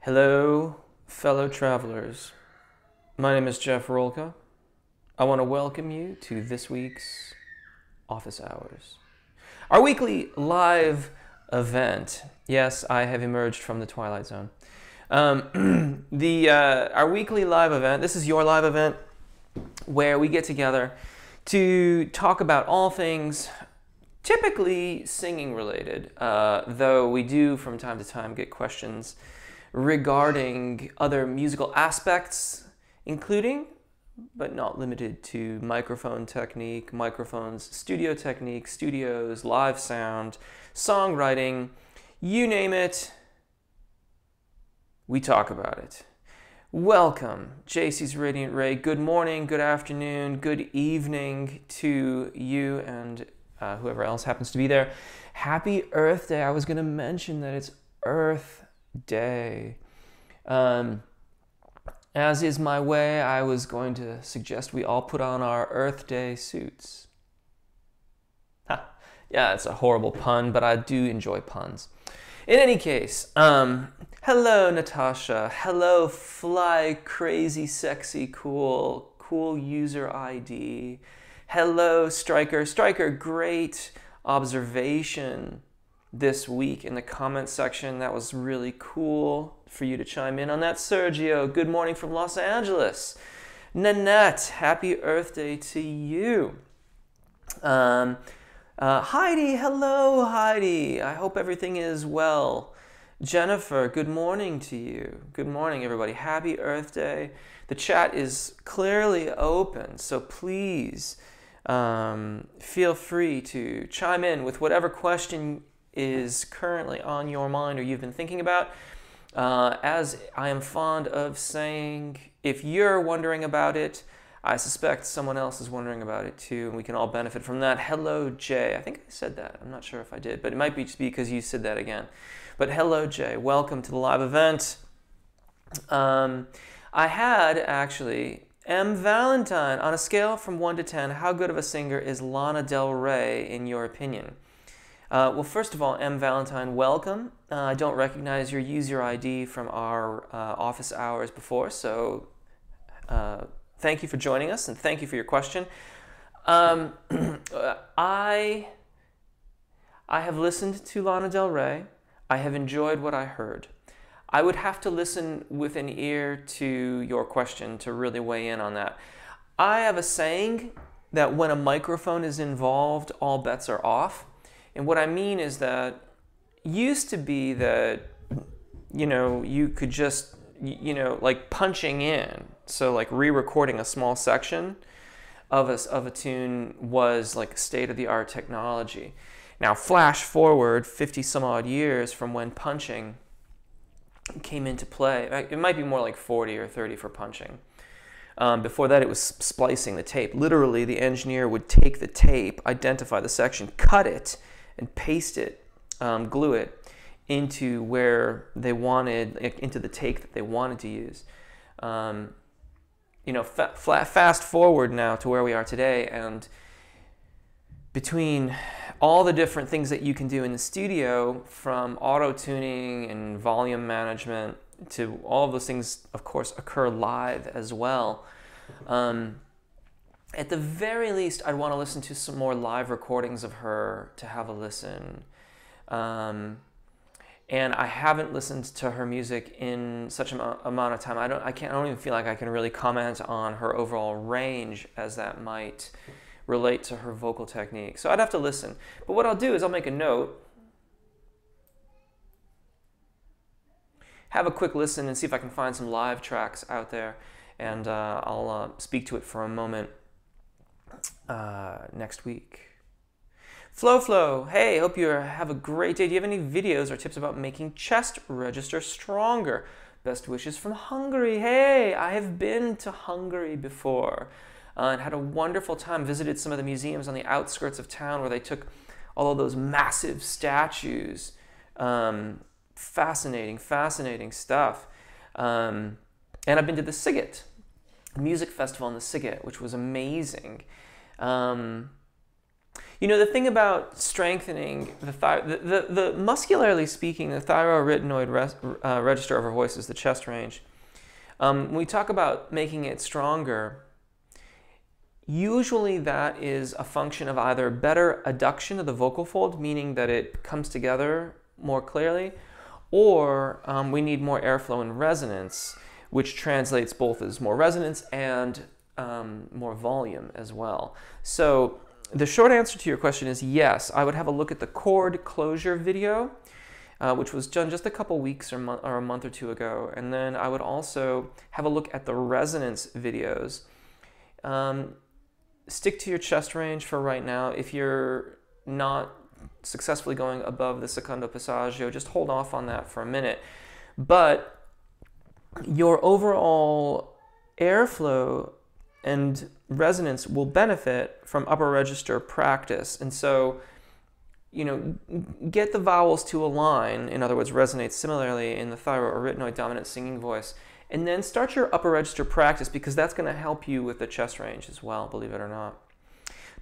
Hello, fellow travelers. My name is Jeff Rolka. I want to welcome you to this week's Office Hours, our weekly live event. Yes, I have emerged from the Twilight Zone. Our weekly live event, this is your live event, where we get together to talk about all things typically singing related, though we do from time to time get questions regarding other musical aspects, including, but not limited to, microphone technique, microphones, studio technique, studios, live sound, songwriting, you name it, we talk about it. Welcome, JC's Radiant Ray. Good morning, good afternoon, good evening to you and whoever else happens to be there. Happy Earth Day. I was going to mention that it's Earth Day. As is my way, I was going to suggest we all put on our Earth Day suits. Ha, yeah, it's a horrible pun, but I do enjoy puns. In any case, hello Natasha, hello Fly Crazy Sexy Cool user ID, hello Striker, great observation this week in the comment section. That was really cool for you to chime in on that. Sergio, good morning from Los Angeles. Nanette, happy Earth Day to you. Heidi, hello Heidi. I hope everything is well. Jennifer, good morning to you. Good morning everybody. Happy Earth Day. The chat is clearly open, so please feel free to chime in with whatever question is currently on your mind or you've been thinking about. As I am fond of saying, if you're wondering about it, I suspect someone else is wondering about it too, and we can all benefit from that. Hello, Jay. I think I said that. I'm not sure if I did, but it might be just because you said that again. But hello, Jay. Welcome to the live event. I had, actually, M. Valentine. On a scale from 1 to 10, how good of a singer is Lana Del Rey, in your opinion? Well, first of all, M. Valentine, welcome. I don't recognize your user ID from our office hours before, so thank you for joining us and thank you for your question. I have listened to Lana Del Rey. I have enjoyed what I heard. I would have to listen with an ear to your question to really weigh in on that. I have a saying that when a microphone is involved, all bets are off. And what I mean is that used to be that, you could just, like punching in. So like re-recording a small section of a tune was like state-of-the-art technology. Now flash forward 50 some odd years from when punching came into play. It might be more like 40 or 30 for punching. Before that, it was splicing the tape. Literally, the engineer would take the tape, identify the section, cut it, and paste it, glue it into where they wanted, into the take that they wanted to use. Fast forward now to where we are today, and between all the different things that you can do in the studio, from auto-tuning and volume management to all of those things, of course, occur live as well. At the very least, I'd want to listen to some more live recordings of her to have a listen. And I haven't listened to her music in such an amount of time. I don't even feel like I can really comment on her overall range, as that might relate to her vocal technique. So I'd have to listen. But what I'll do is I'll make a note, have a quick listen, and see if I can find some live tracks out there, and I'll speak to it for a moment next week. Flo, hey, hope you have a great day. Do you have any videos or tips about making chest register stronger? Best wishes from Hungary. Hey, I have been to Hungary before and had a wonderful time. Visited some of the museums on the outskirts of town where they took all of those massive statues. Fascinating stuff. And I've been to the Siget music festival in the Siget, which was amazing. You know, the thing about strengthening the muscularly speaking, the thyroarytenoid register of our voice is the chest range. When we talk about making it stronger, usually that is a function of either better adduction of the vocal fold, meaning that it comes together more clearly, or we need more airflow and resonance, which translates both as more resonance and more volume as well. So the short answer to your question is yes, I would have a look at the chord closure video, which was done just a couple weeks or a month or two ago, and then I would also have a look at the resonance videos. Stick to your chest range for right now. If you're not successfully going above the secondo passaggio, just hold off on that for a minute. But your overall airflow and resonance will benefit from upper register practice. And so, you know, get the vowels to align, in other words, resonate similarly in the thyroarytenoid dominant singing voice, and then start your upper register practice, because that's going to help you with the chest range as well, believe it or not.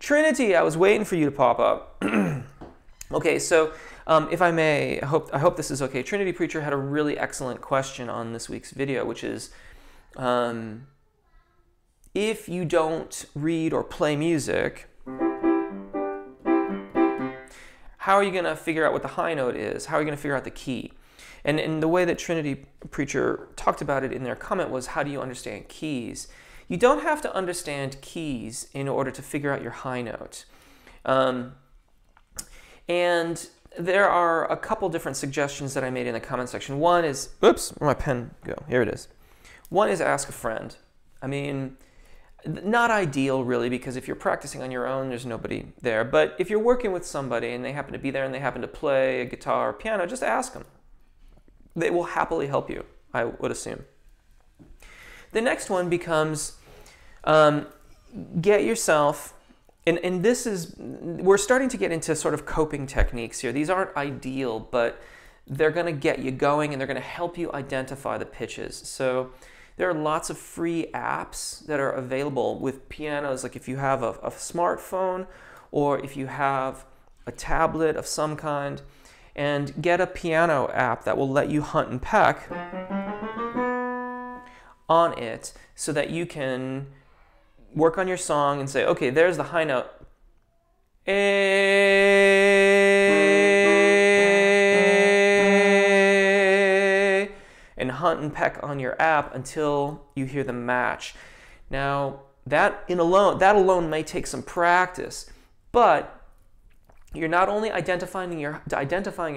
Trinity, I was waiting for you to pop up. Okay, so if I may, I hope this is okay. Trinity Preacher had a really excellent question on this week's video, which is, if you don't read or play music, how are you going to figure out what the high note is? How are you going to figure out the key? And the way that Trinity Preacher talked about it in their comment was, how do you understand keys? You don't have to understand keys in order to figure out your high note. And there are a couple different suggestions that I made in the comment section. One is, oops, where'd my pen go? Here it is. One is ask a friend. I mean, not ideal really, because if you're practicing on your own, there's nobody there. But if you're working with somebody and they happen to be there and they happen to play a guitar or piano, just ask them. They will happily help you, I would assume. The next one becomes, get yourself, and this is, we're starting to get into sort of coping techniques here. These aren't ideal, but they're going to get you going and they're going to help you identify the pitches. So there are lots of free apps that are available with pianos, like if you have a smartphone or if you have a tablet of some kind, and get a piano app that will let you hunt and peck on it so that you can work on your song and say, okay, there's the high note. And hunt and peck on your app until you hear the match. Now, that alone may take some practice, but you're not only identifying your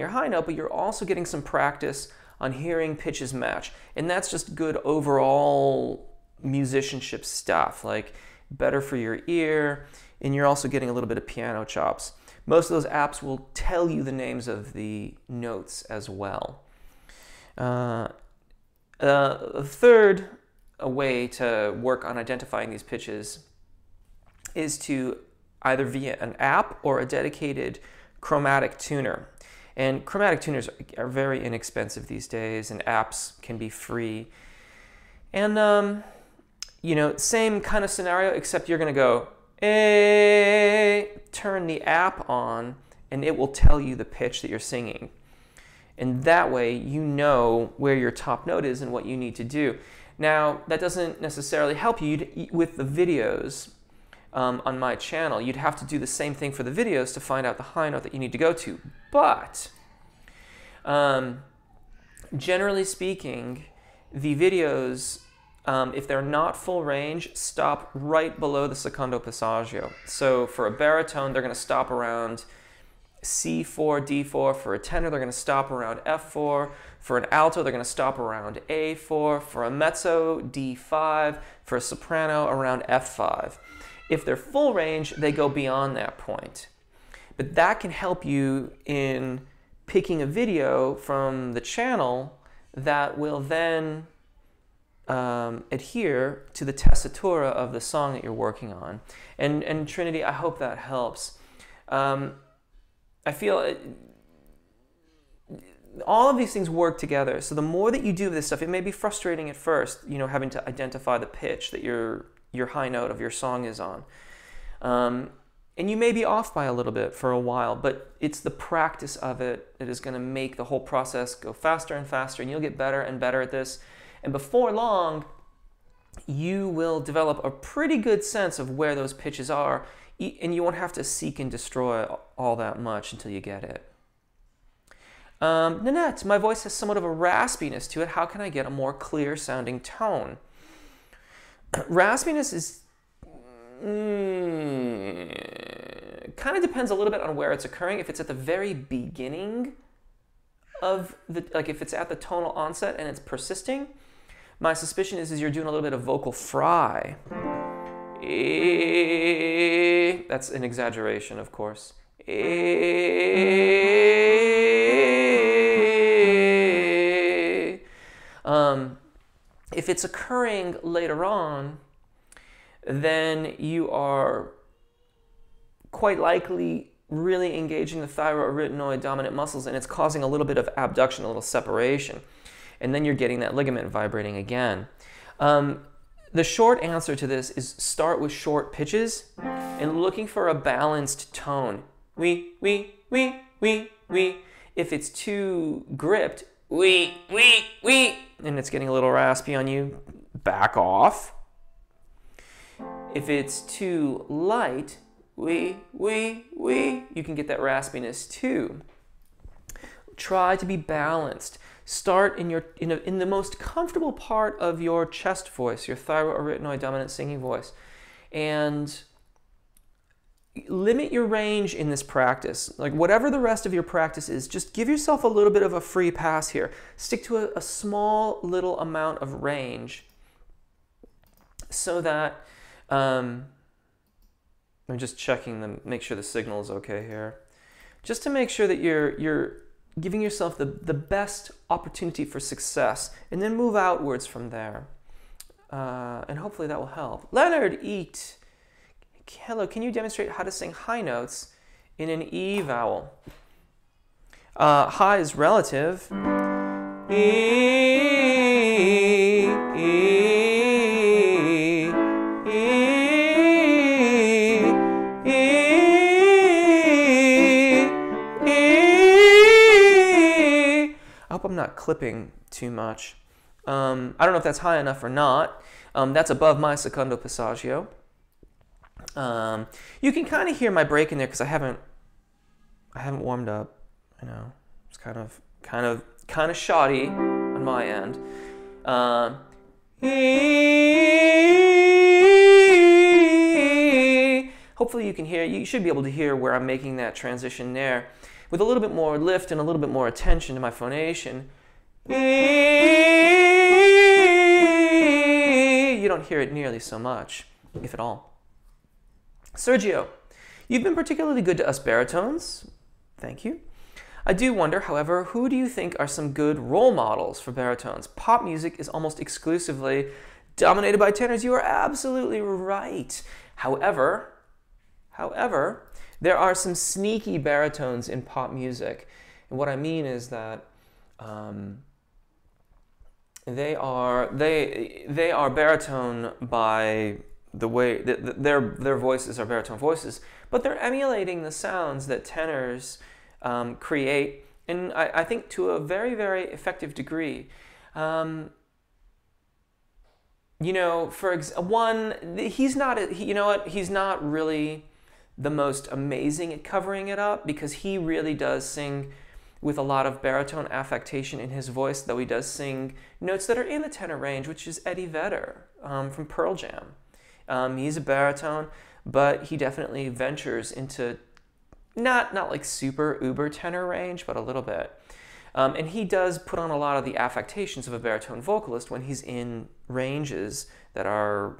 high note, but you're also getting some practice on hearing pitches match. And that's just good overall musicianship stuff, like better for your ear, and you're also getting a little bit of piano chops. Most of those apps will tell you the names of the notes as well. A third way to work on identifying these pitches is to either via an app or a dedicated chromatic tuner. And chromatic tuners are very inexpensive these days, and apps can be free. And, you know, same kind of scenario, except you're going to go, turn the app on, and it will tell you the pitch that you're singing. And that way you know where your top note is and what you need to do. Now, that doesn't necessarily help you with the videos. On my channel, you'd have to do the same thing for the videos to find out the high note that you need to go to. But generally speaking, the videos, if they're not full range, stop right below the secondo passaggio. So for a baritone, they're going to stop around C4, D4. For a tenor, they're going to stop around F4. For an alto, they're going to stop around A4. For a mezzo, D5. For a soprano, around F5. If they're full range, they go beyond that point. But that can help you in picking a video from the channel that will then adhere to the tessitura of the song that you're working on. And Trinity, I hope that helps. I feel all of these things work together. So the more that you do this stuff, it may be frustrating at first, you know, having to identify the pitch that your high note of your song is on. And you may be off by a little bit for a while, but it's the practice of it that is going to make the whole process go faster and faster, and you'll get better and better at this. And before long, you will develop a pretty good sense of where those pitches are, and you won't have to seek and destroy all that much until you get it. Nanette, my voice has somewhat of a raspiness to it. How can I get a more clear sounding tone? Raspiness is kind of depends a little bit on where it's occurring. If it's at the very beginning of like if it's at the tonal onset and it's persisting, my suspicion is you're doing a little bit of vocal fry. That's an exaggeration, of course. If it's occurring later on, then you are quite likely really engaging the thyroarytenoid dominant muscles, and it's causing a little bit of abduction, a little separation. And then you're getting that ligament vibrating again. The short answer to this is start with short pitches and looking for a balanced tone. Wee, wee, wee, wee, wee. If it's too gripped, wee, wee, wee, and it's getting a little raspy on you, back off. If it's too light, wee, wee, wee, you can get that raspiness too. Try to be balanced. Start in the most comfortable part of your chest voice, your thyroarytenoid dominant singing voice, and limit your range in this practice. Like whatever the rest of your practice is, just give yourself a little bit of a free pass here. Stick to a small little amount of range so that I'm just checking make sure the signal is okay here. Just to make sure that you're giving yourself the best opportunity for success, and then move outwards from there. And hopefully that will help. Leonard, eat. Hello, can you demonstrate how to sing high notes in an E vowel? High is relative. I hope I'm not clipping too much. I don't know if that's high enough or not. That's above my secondo passaggio. You can kind of hear my break in there because I haven't warmed up. I know it's kind of shoddy on my end. Hopefully you can hear. You should be able to hear where I'm making that transition there, with a little bit more lift and a little bit more attention to my phonation. You don't hear it nearly so much, if at all. Sergio, you've been particularly good to us baritones. Thank you. I do wonder, however, who do you think are some good role models for baritones? Pop music is almost exclusively dominated by tenors. You are absolutely right. However, there are some sneaky baritones in pop music. And what I mean is that they are baritone by the way their voices are baritone voices, but they're emulating the sounds that tenors create, and I think to a very, very effective degree. You know, he's not really the most amazing at covering it up, because he really does sing with a lot of baritone affectation in his voice, though he does sing notes that are in the tenor range, which is Eddie Vedder from Pearl Jam. He's a baritone, but he definitely ventures into not like super uber tenor range, but a little bit. And he does put on a lot of the affectations of a baritone vocalist when he's in ranges that are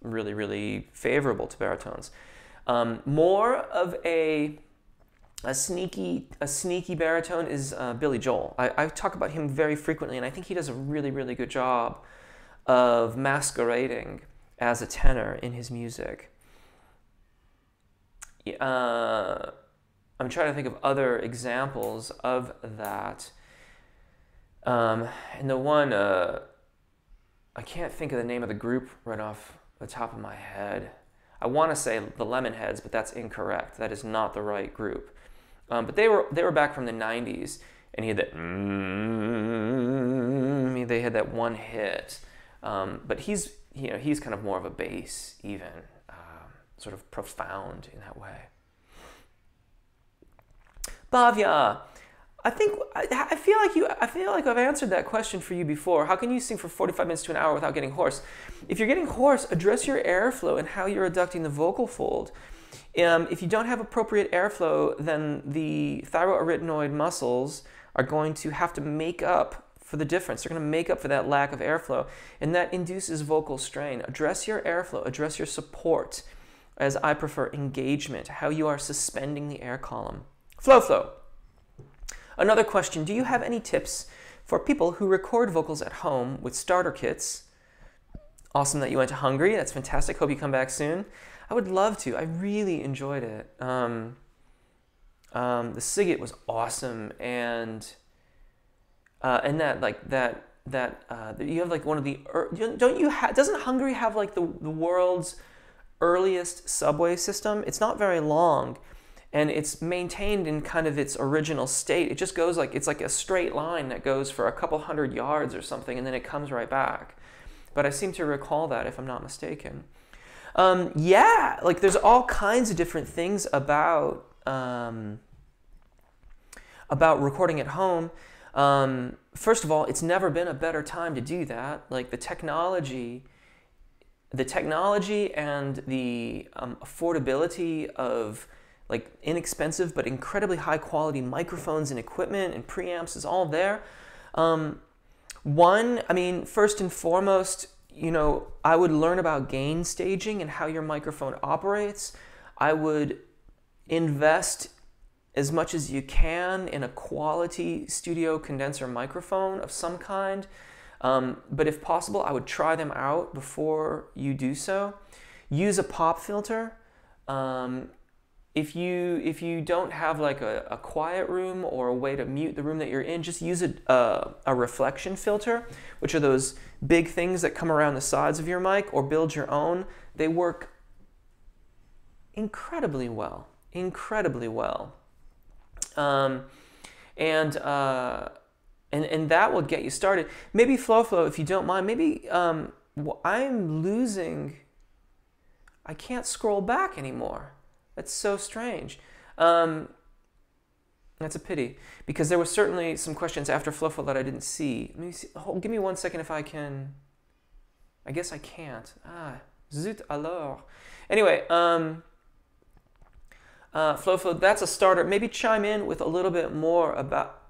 really, really favorable to baritones. More of a sneaky baritone is Billy Joel. I talk about him very frequently, and I think he does a really, really good job of masquerading as a tenor in his music. I'm trying to think of other examples of that. And the one, I can't think of the name of the group right off the top of my head. I want to say the Lemonheads, but that's incorrect. That is not the right group. But they were back from the 90s, and he had that. They had that one hit. But he's kind of more of a bass, even sort of profound in that way. Bhavya, I feel like I've answered that question for you before. How can you sing for 45 minutes to an hour without getting hoarse? If you're getting hoarse, address your airflow and how you're adducting the vocal fold. If you don't have appropriate airflow, then the thyroarytenoid muscles are going to have to make up for the difference. They're going to make up for that lack of airflow, and that induces vocal strain. Address your airflow, address your support, as I prefer engagement, how you are suspending the air column. Flow. Another question, do you have any tips for people who record vocals at home with starter kits? Awesome that you went to Hungary. That's fantastic. Hope you come back soon. I would love to. I really enjoyed it. The Siget was awesome, and that you have like one of the doesn't Hungary have like the world's earliest subway system? It's not very long, and it's maintained in kind of its original state. It just goes like, it's like a straight line that goes for a couple hundred yards or something, and then it comes right back. But I seem to recall that, if I'm not mistaken. Yeah, like there's all kinds of different things about recording at home. First of all, it's never been a better time to do that. Like the technology and the affordability of like inexpensive but incredibly high quality microphones and equipment and preamps is all there. First and foremost, I would learn about gain staging and how your microphone operates. I would invest as much as you can in a quality studio condenser microphone of some kind. But if possible, I would try them out before you do so. Use a pop filter. If you don't have like a quiet room or a way to mute the room that you're in, just use a reflection filter, which are those big things that come around the sides of your mic, or build your own. They work incredibly well. And that will get you started. Maybe flow, if you don't mind. Maybe I can't scroll back anymore. That's so strange. That's a pity, because there were certainly some questions after flow that I didn't see. Let me see. Give me 1 second if I can. I guess I can't. Zut alors. Anyway, flow, that's a starter. Maybe chime in with a little bit more about.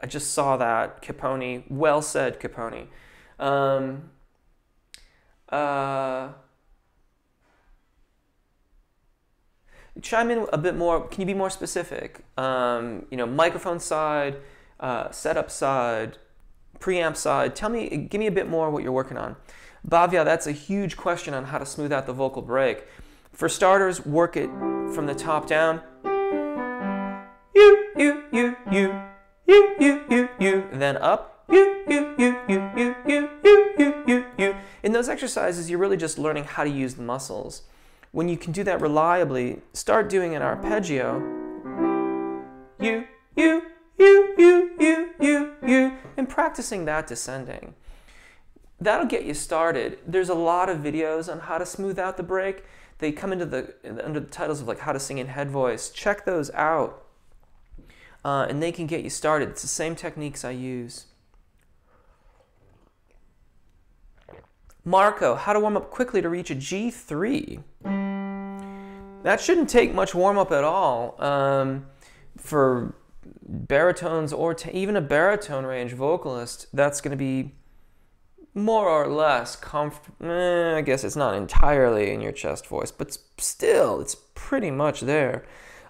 I just saw that, Caponi. Well said, Caponi. Chime in a bit more. Can you be more specific? Microphone side, setup side, preamp side. Give me a bit more what you're working on. Bhavya, that's a huge question on how to smooth out the vocal break. For starters, work it from the top down. You. Then up. You. In those exercises, you're really just learning how to use the muscles. When you can do that reliably, start doing an arpeggio. You, and practicing that descending. That'll get you started. There's a lot of videos on how to smooth out the break. They come under the titles of like how to sing in head voice. Check those out, and they can get you started. It's the same techniques I use. Marco, how to warm up quickly to reach a G3. That shouldn't take much warm up at all for baritones or even a baritone range vocalist. That's going to be more or less comfortable. I guess it's not entirely in your chest voice, but still, it's pretty much there.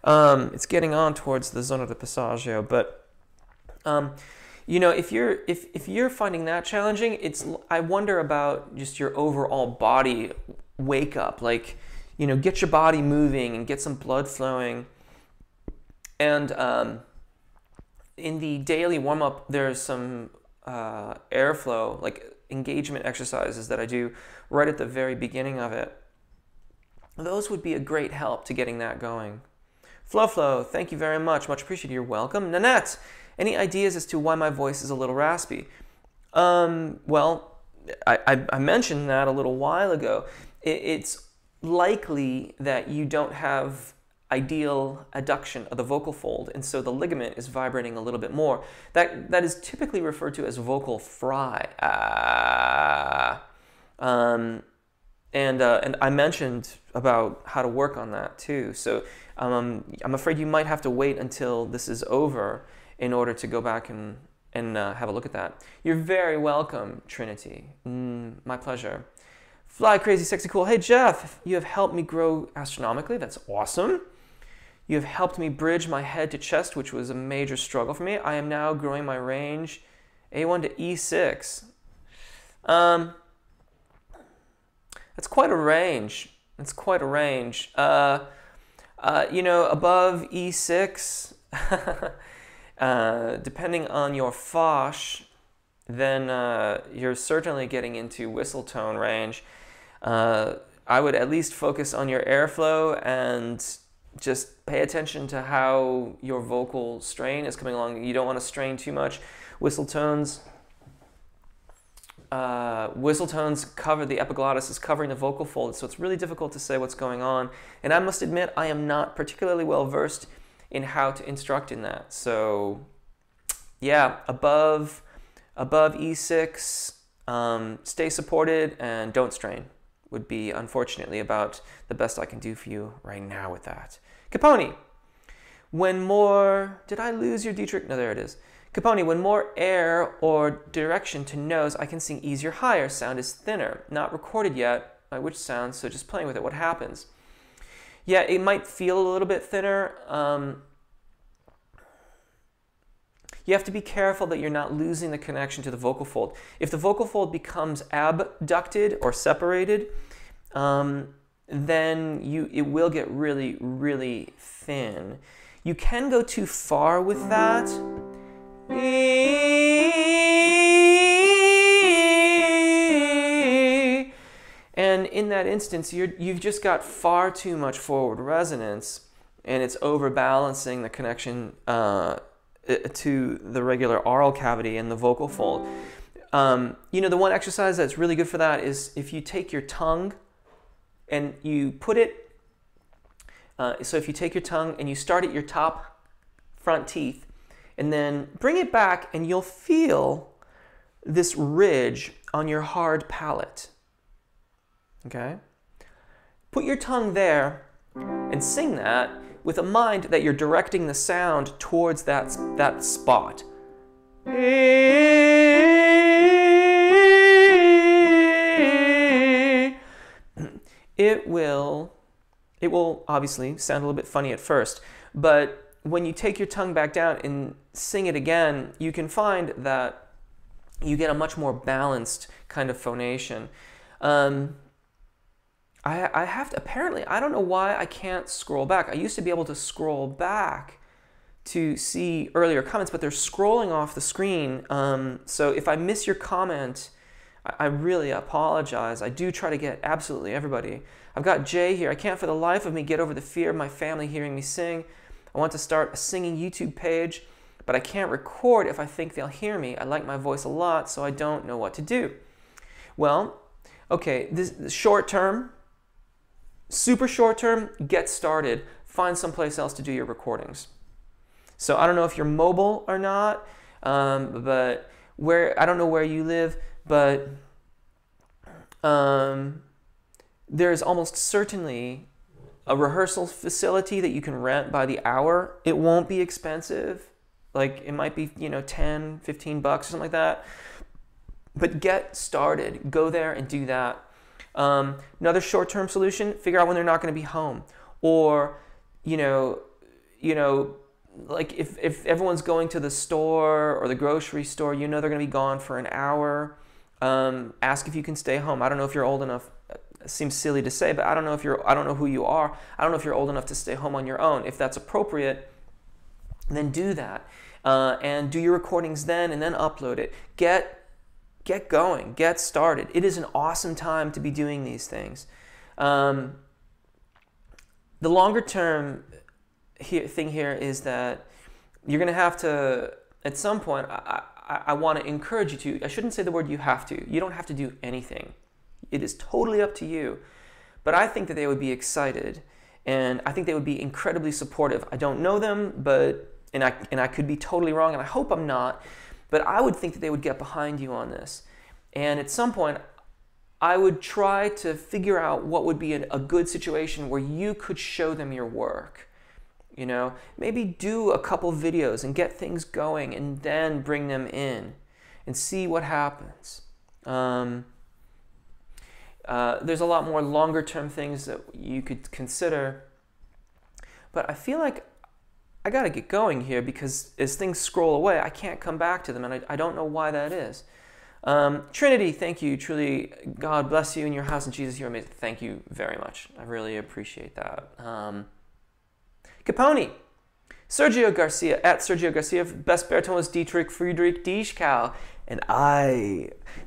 It's getting on towards the zona de passaggio, but if you're finding that challenging, I wonder about just your overall body wake up. Like, get your body moving and get some blood flowing. And in the daily warm up, there's some airflow, like engagement exercises that I do right at the very beginning of it. those would be a great help to getting that going. Flo, thank you very much. Much appreciated. You're welcome. Nanette, any ideas as to why my voice is a little raspy? Well, I mentioned that a little while ago. It's likely that you don't have ideal adduction of the vocal fold, and so the ligament is vibrating a little bit more. That is typically referred to as vocal fry. And I mentioned about how to work on that too. So I'm afraid you might have to wait until this is over in order to go back and have a look at that. You're very welcome, Trinity. My pleasure. Fly Crazy Sexy Cool. Hey Jeff, you have helped me grow astronomically. That's awesome. You have helped me bridge my head to chest, which was a major struggle for me. I am now growing my range A1 to E6. That's quite a range. That's quite a range. You know, above E6, depending on your fosh, then you're certainly getting into whistle tone range. I would at least focus on your airflow and just pay attention to how your vocal strain is coming along. You don't want to strain too much. Whistle tones cover, the epiglottis is covering the vocal fold, so it's really difficult to say what's going on. And I must admit, I am not particularly well versed in how to instruct in that. So yeah, above E6, stay supported and don't strain would be unfortunately about the best I can do for you right now with that. Capone, when more, did I lose your Dietrich? No, there it is. Capone, when more air or direction to nose, I can sing easier higher. Sound is thinner. Not recorded yet, by which sound, so just playing with it. What happens? Yeah, it might feel a little bit thinner. You have to be careful that you're not losing the connection to the vocal fold. If the vocal fold becomes abducted or separated, then it will get really, really thin. You can go too far with that. And in that instance, you've just got far too much forward resonance, and it's overbalancing the connection to the regular oral cavity and the vocal fold. You know, the one exercise that's really good for that is if you take your tongue and you put it, so if you take your tongue and you start at your top front teeth and then bring it back, and you'll feel this ridge on your hard palate. Okay? Put your tongue there and sing that with a mind that you're directing the sound towards that spot. It will obviously sound a little bit funny at first, but when you take your tongue back down and sing it again, you can find that you get a much more balanced kind of phonation. I have to, apparently, I don't know why I can't scroll back. I used to be able to scroll back to see earlier comments, but they're scrolling off the screen. So if I miss your comment, I really apologize. I do try to get absolutely everybody. I've got Jay here. I can't for the life of me get over the fear of my family hearing me sing. I want to start a singing YouTube page, but I can't record if I think they'll hear me. I like my voice a lot, so I don't know what to do. Well, okay, this short term, super short term, get started. Find someplace else to do your recordings. So I don't know if you're mobile or not, but I don't know where you live, but there's almost certainly a rehearsal facility that you can rent by the hour. It won't be expensive. Like it might be, you know, 10, 15 bucks or something like that. But get started. Go there and do that. Another short-term solution, figure out when they're not going to be home. Or, you know, like if everyone's going to the store or the grocery store, you know they're going to be gone for an hour. Ask if you can stay home. I don't know if you're old enough. It seems silly to say, but I don't know who you are. I don't know if you're old enough to stay home on your own. If that's appropriate, then do that. And do your recordings then and then upload it. Get going. Get started. It is an awesome time to be doing these things. the longer term thing here is that you're going to have to, at some point, I want to encourage you to, I shouldn't say the word you have to. You don't have to do anything. It is totally up to you. But I think that they would be excited, and I think they would be incredibly supportive. I don't know them, but and I could be totally wrong, and I hope I'm not, but I would think that they would get behind you on this. And at some point, I would try to figure out what would be a good situation where you could show them your work. You know, maybe do a couple videos and get things going, and then bring them in and see what happens. There's a lot more longer term things that you could consider, but I feel like I gotta get going here because as things scroll away, I can't come back to them, and I don't know why that is. Trinity, thank you. Truly, God bless you and your house, and Jesus, you're amazing. Thank you very much. I really appreciate that. Capone, Sergio Garcia, at Sergio Garcia, best baritone was Dietrich Friedrich Dieskau. And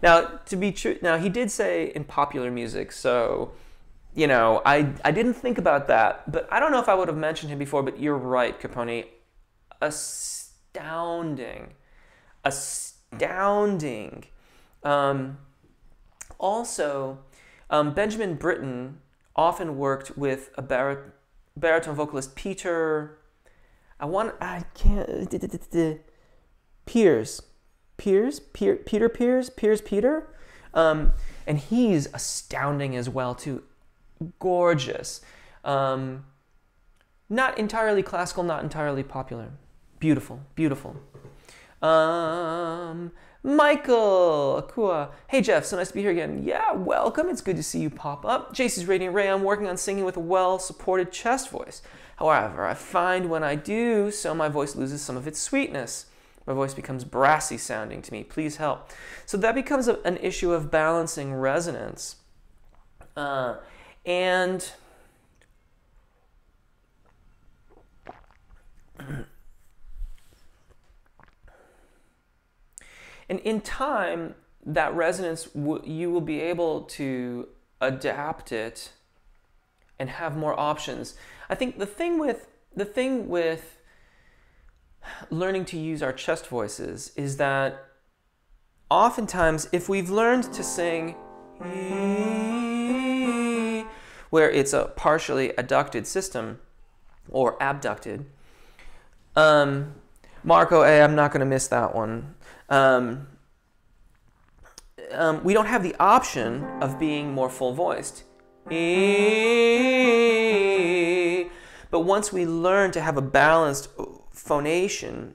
now to be true, now he did say in popular music, so, you know, I didn't think about that, but I don't know if I would have mentioned him before, but you're right, Capone. Astounding. Astounding. Also, Benjamin Britten often worked with a baritone vocalist, Peter Pears. Peter, and he's astounding as well too. Gorgeous. Not entirely classical, not entirely popular. Beautiful, beautiful. Michael Akua. Hey Jeff, so nice to be here again. Yeah, welcome. It's good to see you pop up. JC's Radiant Ray. I'm working on singing with a well-supported chest voice. However, I find when I do so, my voice loses some of its sweetness. My voice becomes brassy sounding to me. Please help. So that becomes an issue of balancing resonance. And in time, that resonance, you will be able to adapt it and have more options. I think the thing with learning to use our chest voices is that oftentimes if we've learned to sing where it's a partially adducted system or abducted, Marco A, I'm not going to miss that one. We don't have the option of being more full voiced. But once we learn to have a balanced phonation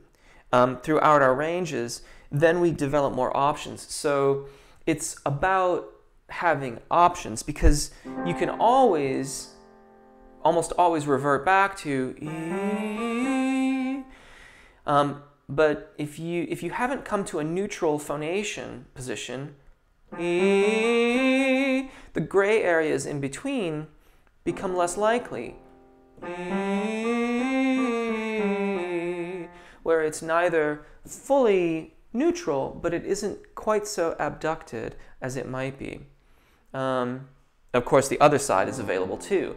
throughout our ranges, then we develop more options. So it's about having options, because you can almost always revert back to but if you haven't come to a neutral phonation position, the gray areas in between become less likely. Where it's neither fully neutral, but it isn't quite so abducted as it might be. Of course, the other side is available too.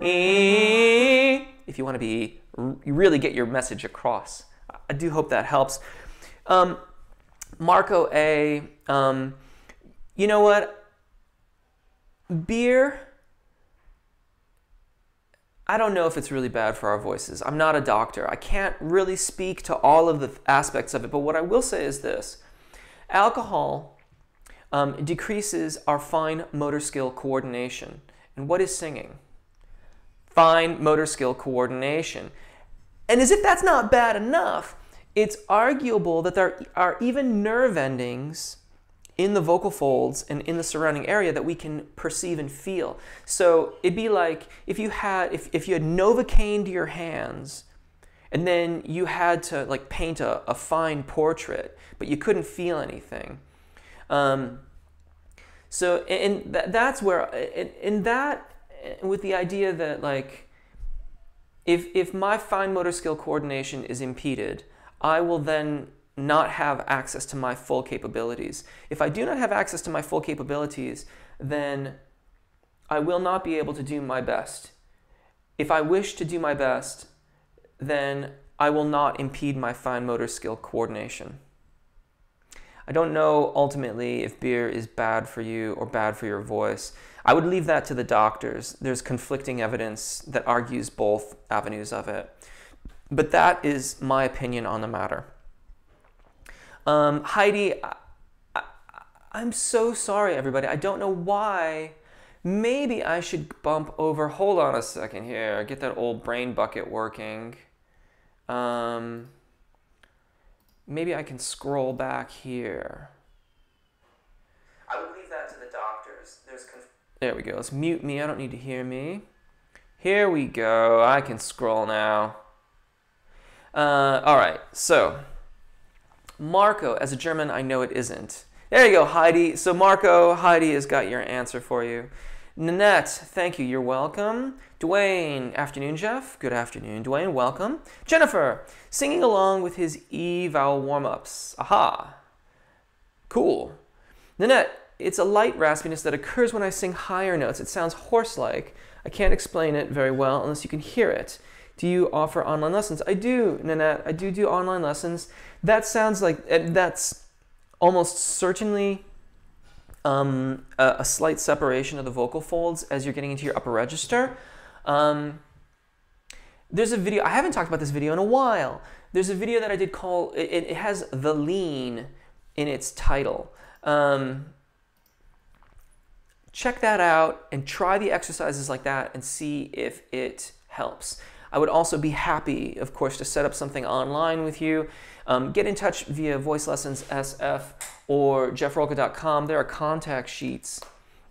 If you want to really get your message across. I do hope that helps. Marco A, you know what? Beer, I don't know if it's really bad for our voices. I'm not a doctor. I can't really speak to all of the aspects of it, but what I will say is this. Alcohol decreases our fine motor skill coordination. And what is singing? Fine motor skill coordination. And as if that's not bad enough, it's arguable that there are even nerve endings in the vocal folds and in the surrounding area that we can perceive and feel. So it'd be like if you had Novocaine your hands, and then you had to like paint a fine portrait, but you couldn't feel anything. So that's where in that, with the idea that like if my fine motor skill coordination is impeded, I will then not have access to my full capabilities. If I do not have access to my full capabilities, then I will not be able to do my best. if I wish to do my best, then I will not impede my fine motor skill coordination. I don't know ultimately if beer is bad for you or bad for your voice. I would leave that to the doctors. There's conflicting evidence that argues both avenues of it. But that is my opinion on the matter. Heidi, I'm so sorry, everybody. I don't know why. Maybe I should bump over. Hold on a second here. Get that old brain bucket working. Maybe I can scroll back here. I would leave that to the doctors. There we go. Let's mute me. I don't need to hear me. Here we go. I can scroll now. All right. So, Marco, as a German, I know it isn't. There you go, Heidi. So, Marco, Heidi has got your answer for you. Nanette, thank you. You're welcome. Dwayne, afternoon, Jeff. Good afternoon, Dwayne. Welcome. Jennifer, singing along with his Eval warm-ups. Aha. Cool. Nanette, it's a light raspiness that occurs when I sing higher notes. It sounds hoarse-like. I can't explain it very well unless you can hear it. Do you offer online lessons? I do, Nanette. I do online lessons. That sounds like, that's almost certainly a slight separation of the vocal folds as you're getting into your upper register. There's a video, I haven't talked about this video in a while. There's a video that I did called, it has The Lean in its title. Check that out and try the exercises like that and see if it helps. I would also be happy, of course, to set up something online with you. Get in touch via Voice Lessons SF or jeffrolka.com. There are contact sheets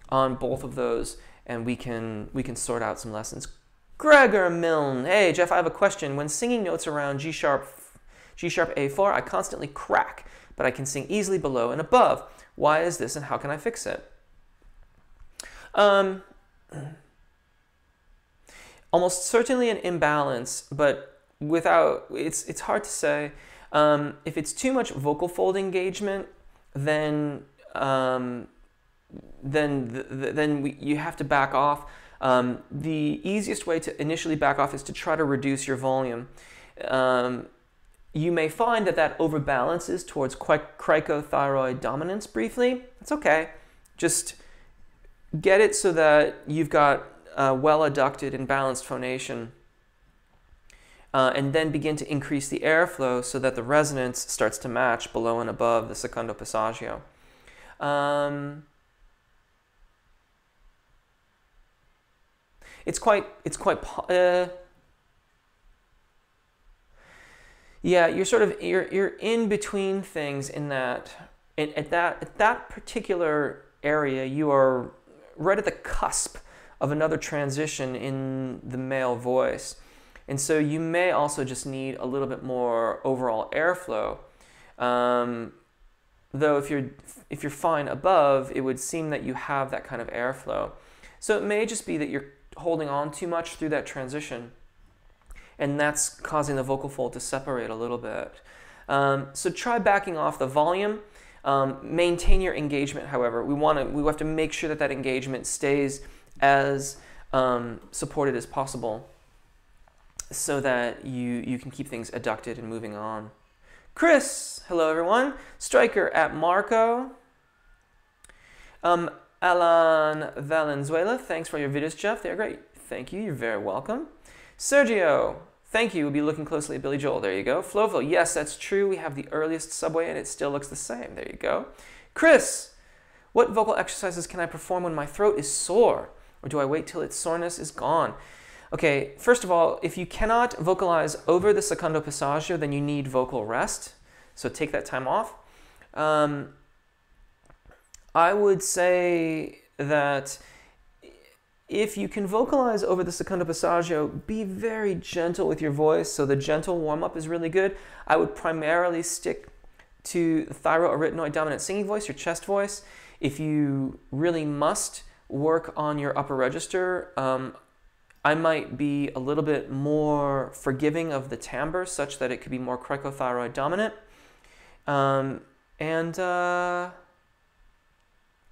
on both of those, and we can sort out some lessons. Gregor Milne, hey Jeff, I have a question. When singing notes around G sharp A4, I constantly crack, but I can sing easily below and above. Why is this, and how can I fix it? Almost certainly an imbalance, but without, it's hard to say. If it's too much vocal fold engagement, then you have to back off. The easiest way to initially back off is to try to reduce your volume. You may find that overbalances towards cricothyroid dominance briefly. That's okay. Just get it so that you've got well adducted and balanced phonation. And then begin to increase the airflow so that the resonance starts to match below and above the secondo passaggio. Yeah, you're in between things in that at that particular area you are right at the cusp of another transition in the male voice. And so you may also just need a little bit more overall airflow. Though if you're fine above, it would seem that you have that kind of airflow. So it may just be that you're holding on too much through that transition, and that's causing the vocal fold to separate a little bit. So try backing off the volume. Maintain your engagement, however. We have to make sure that engagement stays as supported as possible, so that you can keep things adducted and moving on. Chris, hello everyone. Striker at Marco. Alan Valenzuela, thanks for your videos, Jeff. They're great. Thank you. You're very welcome. Sergio, thank you. We'll be looking closely at Billy Joel. There you go. Floflo, yes, that's true. We have the earliest subway and it still looks the same. There you go. Chris, what vocal exercises can I perform when my throat is sore? Or do I wait till its soreness is gone? Okay, first of all, if you cannot vocalize over the secondo passaggio, then you need vocal rest. So take that time off. I would say that if you can vocalize over the secondo passaggio, be very gentle with your voice. So the gentle warm-up is really good. I would primarily stick to the thyroarytenoid dominant singing voice, your chest voice. If you really must work on your upper register, I might be a little bit more forgiving of the timbre such that it could be more cricothyroid dominant.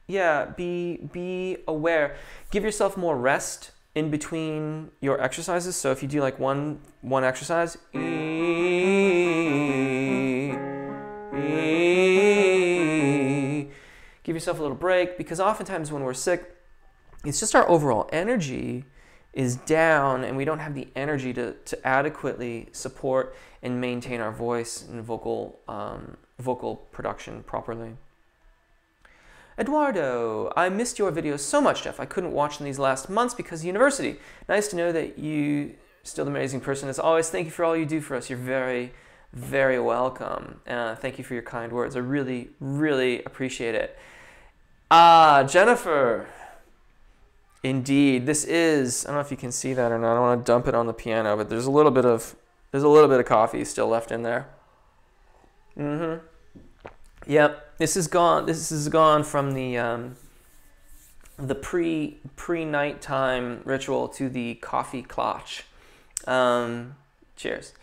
Yeah, be aware. Give yourself more rest in between your exercises. So if you do like one exercise, give yourself a little break, because oftentimes when we're sick, it's just our overall energy is down and we don't have the energy to adequately support and maintain our voice and vocal production properly. Eduardo, I missed your videos so much, Jeff. I couldn't watch them these last months because of university. Nice to know that you still an amazing person as always. Thank you for all you do for us. You're very, very welcome. Thank you for your kind words. I really, really appreciate it. Jennifer. Indeed, this is, I don't know if you can see that or not. I don't want to dump it on the piano, but there's a little bit of coffee still left in there. Yep, this is gone. This is gone from the pre-nighttime ritual to the coffee clutch. Cheers.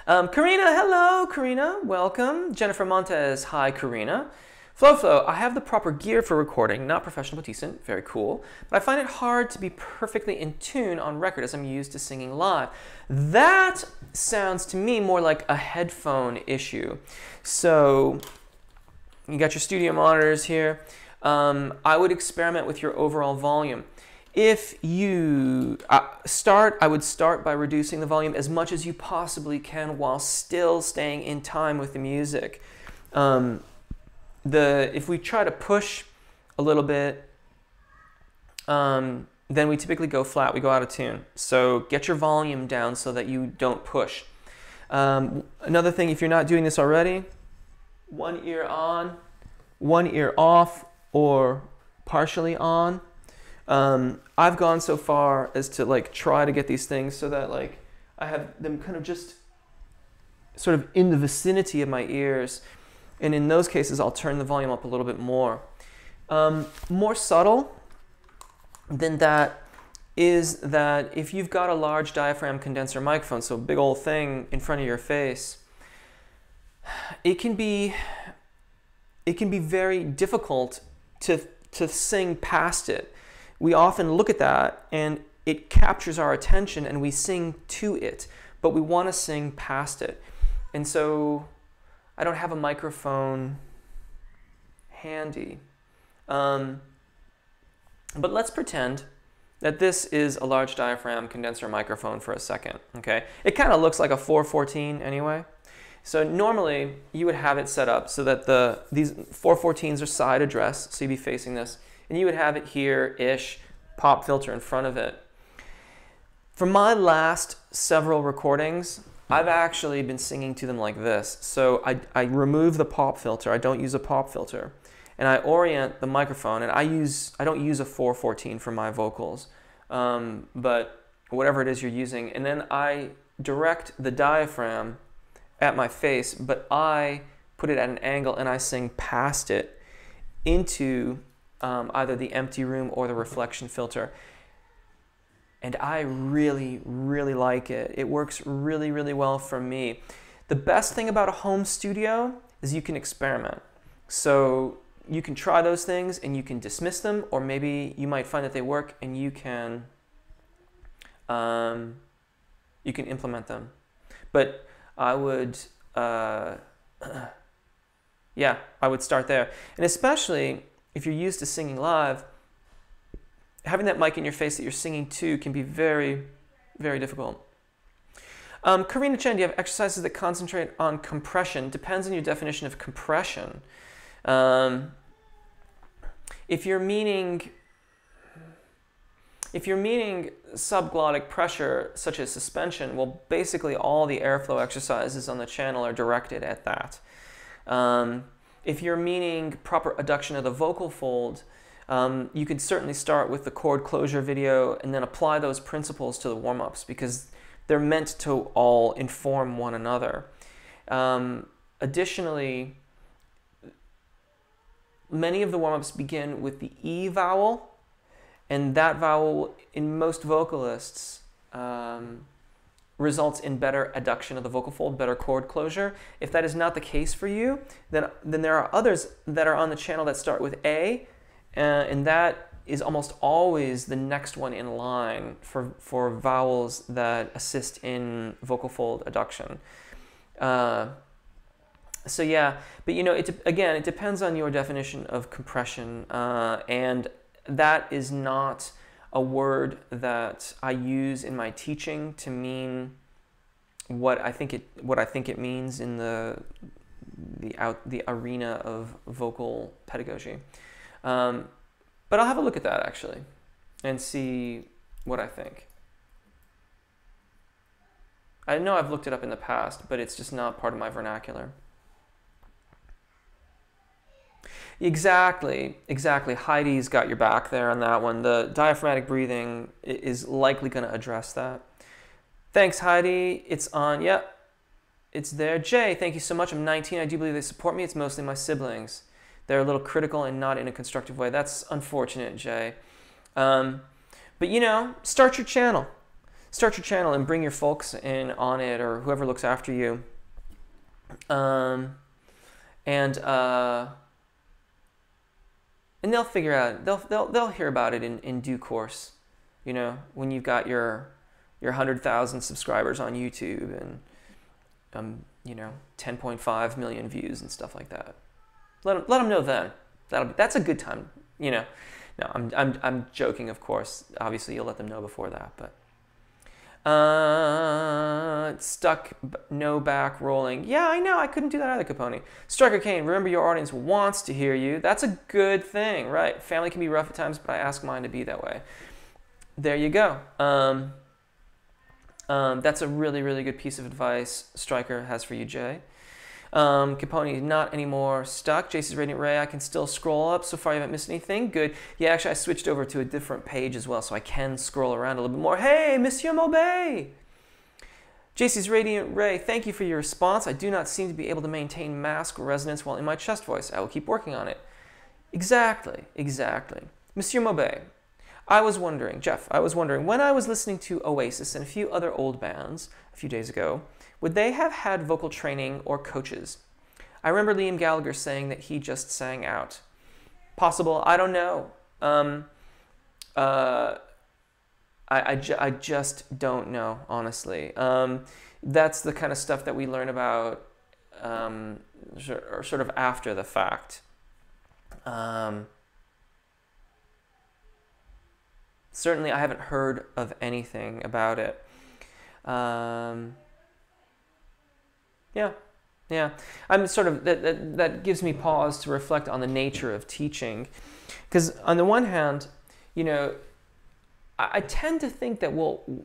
Karina, hello, Karina, welcome. Jennifer Montez, hi, Karina. Flo, I have the proper gear for recording, not professional but decent, very cool, but I find it hard to be perfectly in tune on record as I'm used to singing live. That sounds to me more like a headphone issue. So you got your studio monitors here. I would experiment with your overall volume. If you I would start by reducing the volume as much as you possibly can while still staying in time with the music. If we try to push a little bit, then we typically go flat, we go out of tune. So get your volume down so that you don't push. Another thing, if you're not doing this already, one ear on, one ear off, or partially on. I've gone so far as to like try to get these things so that like I have them kind of just sort of in the vicinity of my ears. And in those cases, I'll turn the volume up a little bit more. More subtle than that is that if you've got a large diaphragm condenser microphone, so a big old thing in front of your face, it can be very difficult to sing past it. We often look at that and it captures our attention and we sing to it, but we want to sing past it. And so I don't have a microphone handy. But let's pretend that this is a large diaphragm condenser microphone for a second, okay? It kind of looks like a 414 anyway. So normally you would have it set up so that these 414s are side address, so you'd be facing this, and you would have it here-ish, pop filter in front of it. For my last several recordings, I've actually been singing to them like this. So I remove the pop filter. I don't use a pop filter. And I orient the microphone, and I don't use a 414 for my vocals, but whatever it is you're using. And then I direct the diaphragm at my face, but I put it at an angle and I sing past it into either the empty room or the reflection filter. And I really, really like it. It works really, really well for me. The best thing about a home studio is you can experiment. So you can try those things and you can dismiss them, or maybe you might find that they work and you can implement them. But I would, yeah, I would start there. And especially if you're used to singing live, having that mic in your face that you're singing to can be very, very difficult. Karina Chen, do you have exercises that concentrate on compression? Depends on your definition of compression. If you're meaning subglottic pressure, such as suspension, well, basically all the airflow exercises on the channel are directed at that. If you're meaning proper adduction of the vocal fold, you could certainly start with the chord closure video and then apply those principles to the warm-ups because they're meant to all inform one another. Additionally, many of the warm-ups begin with the E vowel, and that vowel in most vocalists results in better adduction of the vocal fold, better chord closure. If that is not the case for you, then there are others that are on the channel that start with A, and that is almost always the next one in line for vowels that assist in vocal fold adduction. So yeah, but you know, again, it depends on your definition of compression, and that is not a word that I use in my teaching to mean what I think it means in the arena of vocal pedagogy. But I'll have a look at that actually and see what I think. I know I've looked it up in the past, but it's just not part of my vernacular. Exactly. Heidi's got your back there on that one. The diaphragmatic breathing is likely going to address that. Thanks, Heidi. It's on. Yep. It's there. Jay, thank you so much. I'm 19. I do believe they support me. It's mostly my siblings. They're a little critical and not in a constructive way. That's unfortunate, Jay. But you know, start your channel. Start your channel and bring your folks in on it, or whoever looks after you. And they'll figure out, they'll hear about it in due course, you know, when you've got your 100,000 subscribers on YouTube and you know, 10.5 million views and stuff like that. Let them know then. That's a good time, you know. No, I'm joking, of course. Obviously, you'll let them know before that, but. Stuck, no back rolling. Yeah, I know. I couldn't do that either, Capone. Striker Kane, remember your audience wants to hear you. That's a good thing, right? Family can be rough at times, but I ask mine to be that way. There you go. That's a really, really good piece of advice Striker has for you, Jay. Capone, not anymore stuck. JC's Radiant Ray, I can still scroll up. So far, you haven't missed anything. Good. Yeah, actually, I switched over to a different page as well, so I can scroll around a little bit more. Hey, Monsieur Maubey! JC's Radiant Ray, thank you for your response. I do not seem to be able to maintain mask resonance while in my chest voice. I will keep working on it. Exactly. Monsieur Maubey, I was wondering, when I was listening to Oasis and a few other old bands a few days ago, would they have had vocal training or coaches? I remember Liam Gallagher saying that he just sang out. Possible, I don't know. I just don't know, honestly. That's the kind of stuff that we learn about sort of after the fact. Certainly, I haven't heard of anything about it. Yeah. I'm sort of that gives me pause to reflect on the nature of teaching, because on the one hand, you know, I tend to think that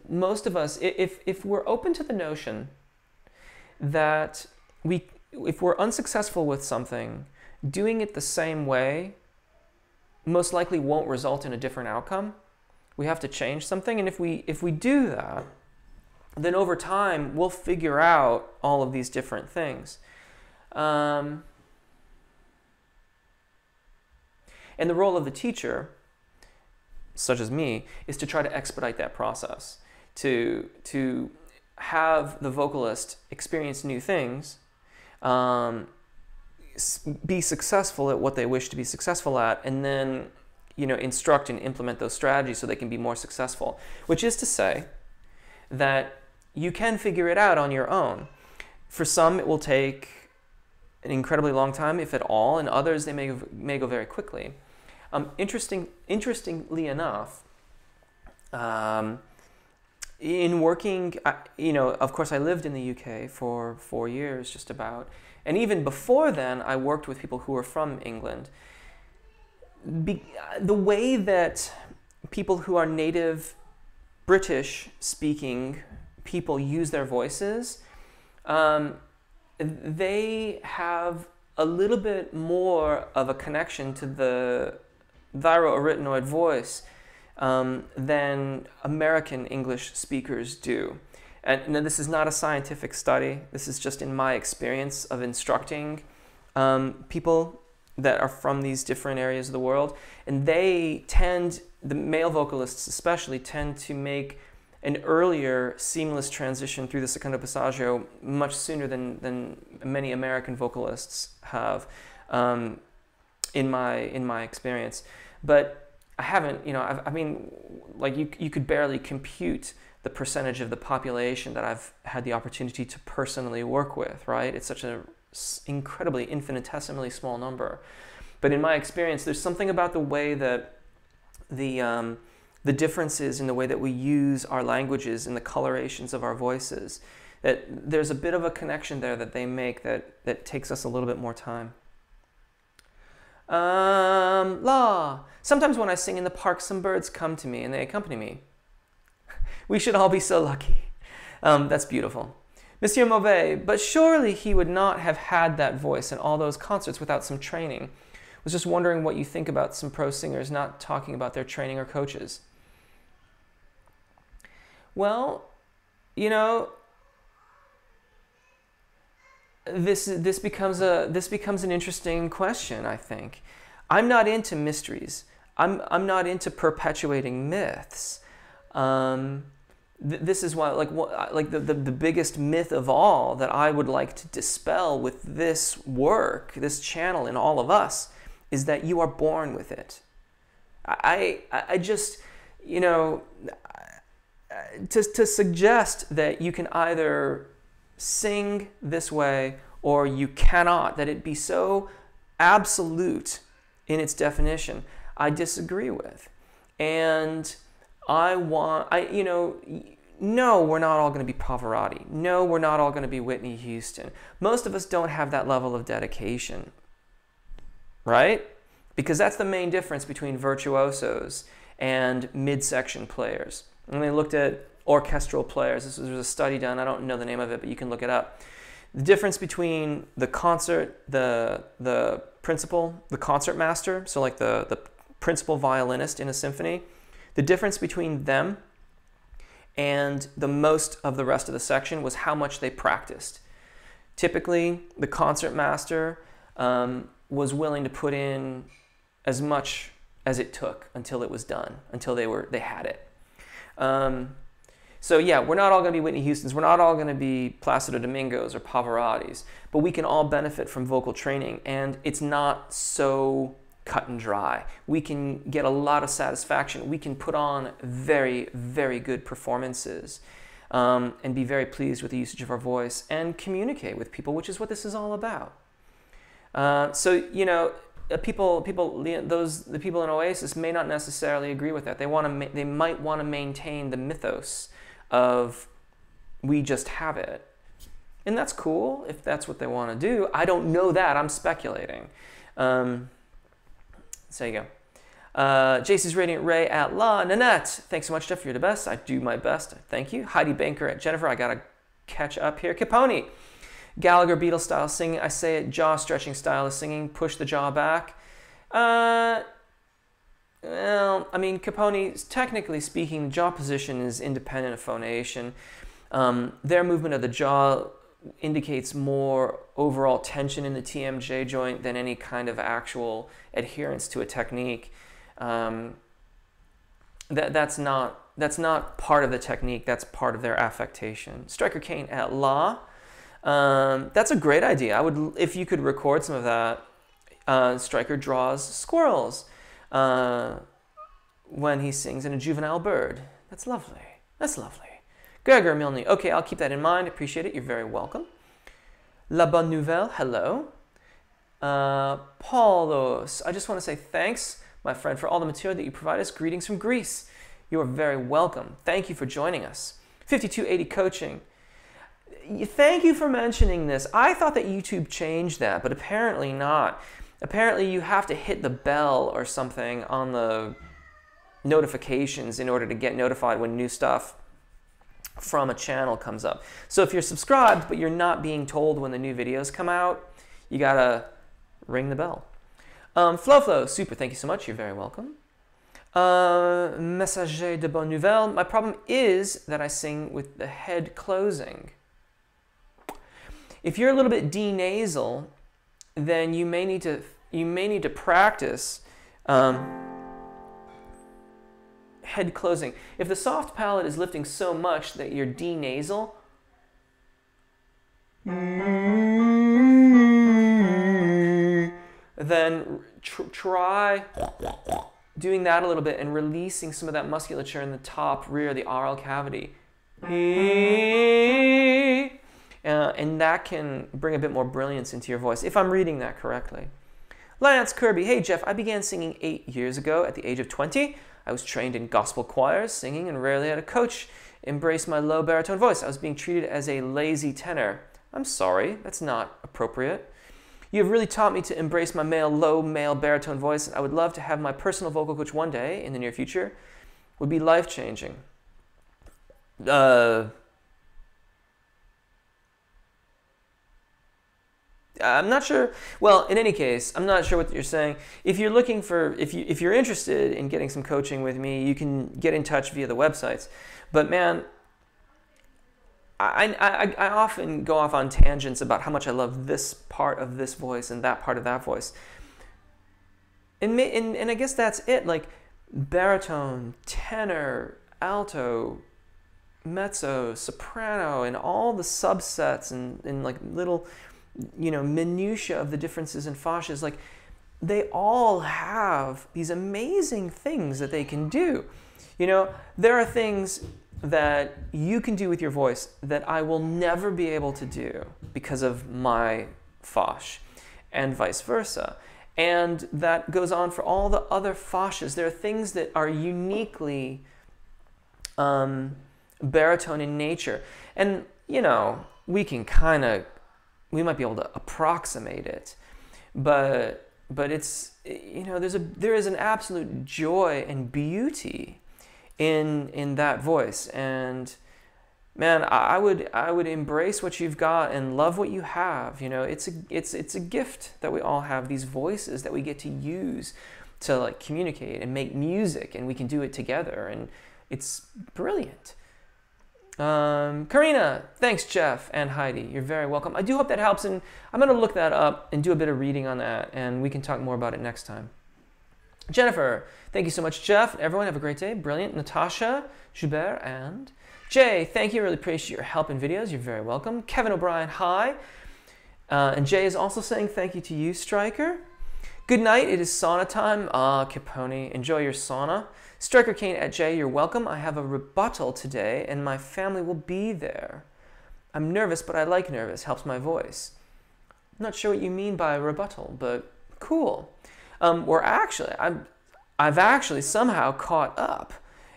most of us, if we're open to the notion that if we're unsuccessful with something, doing it the same way most likely won't result in a different outcome. We have to change something, and if we do that, then over time, we'll figure out all of these different things. And the role of the teacher, such as me, is to try to expedite that process, to have the vocalist experience new things, be successful at what they wish to be successful at, and then, you know, instruct and implement those strategies so they can be more successful. Which is to say that you can figure it out on your own. For some, it will take an incredibly long time, if at all, and others, they may go very quickly. Interestingly enough, in working, you know, of course, I lived in the UK for 4 years, just about. And even before then, I worked with people who were from England. The way that people who are native British-speaking people use their voices, they have a little bit more of a connection to the thyroarytenoid voice than American English speakers do. And this is not a scientific study. This is just in my experience of instructing people that are from these different areas of the world. And they tend, the male vocalists especially, tend to make an earlier seamless transition through the secondo passaggio much sooner than many American vocalists have, in my experience. But I haven't, I mean, like you could barely compute the percentage of the population that I've had the opportunity to personally work with, right? It's such an incredibly infinitesimally small number. But in my experience, there's something about the way that the differences in the way that we use our languages and the colorations of our voices, that there's a bit of a connection there that they make that takes us a little bit more time. Sometimes when I sing in the park, some birds come to me and they accompany me. We should all be so lucky. That's beautiful. Monsieur Mauvais, but surely he would not have had that voice in all those concerts without some training. I was just wondering what you think about some pro singers not talking about their training or coaches. Well, this becomes an interesting question, I think. I'm not into mysteries. I'm not into perpetuating myths. This is why, the biggest myth of all that I would like to dispel with this work, this channel in all of us, is that you are born with it. I just, to suggest that you can either sing this way or you cannot, that it be so absolute in its definition, I disagree with. And no, we're not all going to be Pavarotti. No, we're not all going to be Whitney Houston. Most of us don't have that level of dedication, right? Because that's the main difference between virtuosos and midsection players. And they looked at orchestral players. There was a study done. I don't know the name of it, but you can look it up. The difference between the concert, the principal, the concert master, so like the principal violinist in a symphony, the difference between them and the most of the rest of the section was how much they practiced. Typically, the concert master was willing to put in as much as it took until it was done, until they had it. So yeah, we're not all going to be Whitney Houstons. We're not all going to be Placido Domingos or Pavarottis, but we can all benefit from vocal training, and it's not so cut and dry. We can get a lot of satisfaction. We can put on very, very good performances and be very pleased with the usage of our voice and communicate with people, which is what this is all about. So, the people in Oasis may not necessarily agree with that. They might want to maintain the mythos of we just have it. And that's cool if that's what they want to do. I don't know that. I'm speculating. So there you go. JC's Radiant Ray at La Nanette. Thanks so much, Jeff. You're the best. I do my best. Thank you. Heidi Banker at Jennifer. I got to catch up here. Capone. Gallagher Beatles style singing. I say it. Jaw stretching style of singing. Push the jaw back. Well, I mean, Capone, technically speaking, the jaw position is independent of phonation. Their movement of the jaw indicates more overall tension in the TMJ joint than any kind of actual adherence to a technique. That's not part of the technique. That's part of their affectation. Striker Kane at La. That's a great idea. I would, if you could record some of that. Striker draws squirrels when he sings in a juvenile bird. That's lovely. That's lovely. Gregor Milne. Okay, I'll keep that in mind. Appreciate it. You're very welcome. La Bonne Nouvelle. Hello. Paulos. I just want to say thanks, my friend, for all the material that you provide us. Greetings from Greece. You are very welcome. Thank you for joining us. 5280 Coaching. Thank you for mentioning this. I thought that YouTube changed that, but apparently not. Apparently you have to hit the bell or something on the notifications in order to get notified when new stuff from a channel comes up. So if you're subscribed but you're not being told when the new videos come out, you gotta ring the bell. Flo, super, thank you so much. You're very welcome. Messager de bonne nouvelle. My problem is that I sing with the head closing. If you're a little bit denasal, then you may need to practice head closing. If the soft palate is lifting so much that you're denasal, then try doing that a little bit and releasing some of that musculature in the top rear, the oral cavity. And that can bring a bit more brilliance into your voice, if I'm reading that correctly. Lance Kirby, hey Jeff, I began singing 8 years ago at the age of 20. I was trained in gospel choirs, singing, and rarely had a coach embrace my low baritone voice. I was being treated as a lazy tenor. I'm sorry, that's not appropriate. You have really taught me to embrace my low male baritone voice, and I would love to have my personal vocal coach one day in the near future. Would be life-changing. I'm not sure. Well, in any case, I'm not sure what you're saying. If you're looking for, if you're interested in getting some coaching with me, you can get in touch via the websites. But man, I often go off on tangents about how much I love this part of this voice and that part of that voice. And I guess that's it. Like baritone, tenor, alto, mezzo, soprano, and all the subsets and like little, minutiae of the differences in fascias, like they all have these amazing things that they can do. There are things that you can do with your voice that I will never be able to do because of my fascia, and vice versa. And that goes on for all the other fascias. There are things that are uniquely baritone in nature. And, we might be able to approximate it, but it's, there is an absolute joy and beauty in that voice. And man, I would embrace what you've got and love what you have. It's a gift that we all have, these voices that we get to use to like communicate and make music, and we can do it together, and it's brilliant. Karina, thanks Jeff and Heidi. You're very welcome. I do hope that helps, and I'm going to look that up and do a bit of reading on that, and we can talk more about it next time. Jennifer, thank you so much, Jeff. Everyone have a great day. Brilliant. Natasha, Joubert, and Jay, thank you. Really appreciate your help in videos. You're very welcome. Kevin O'Brien, hi. And Jay is also saying thank you to you, Striker. Good night. It is sauna time. Capone, enjoy your sauna. Striker Kane at Jay, you're welcome. I have a rebuttal today, and my family will be there. I'm nervous, but I like nervous. Helps my voice. I'm not sure what you mean by rebuttal, but cool. I've actually somehow caught up,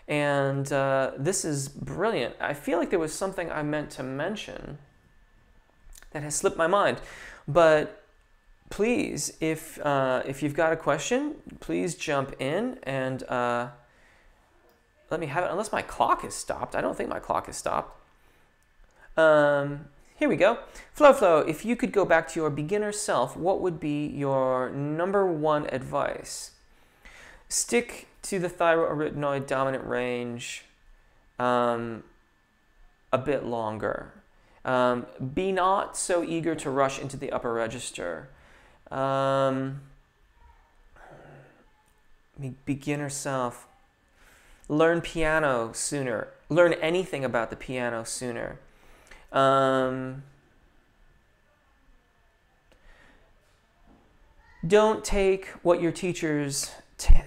and this is brilliant. I feel like there was something I meant to mention that has slipped my mind, but please, if you've got a question, please jump in and let me have it, unless my clock is stopped. I don't think my clock is stopped. Here we go. Flo, if you could go back to your beginner self, what would be your #1 advice? Stick to the thyroarytenoid dominant range a bit longer. Be not so eager to rush into the upper register. Beginner self. Learn piano sooner. Learn anything about the piano sooner. Don't take what your teachers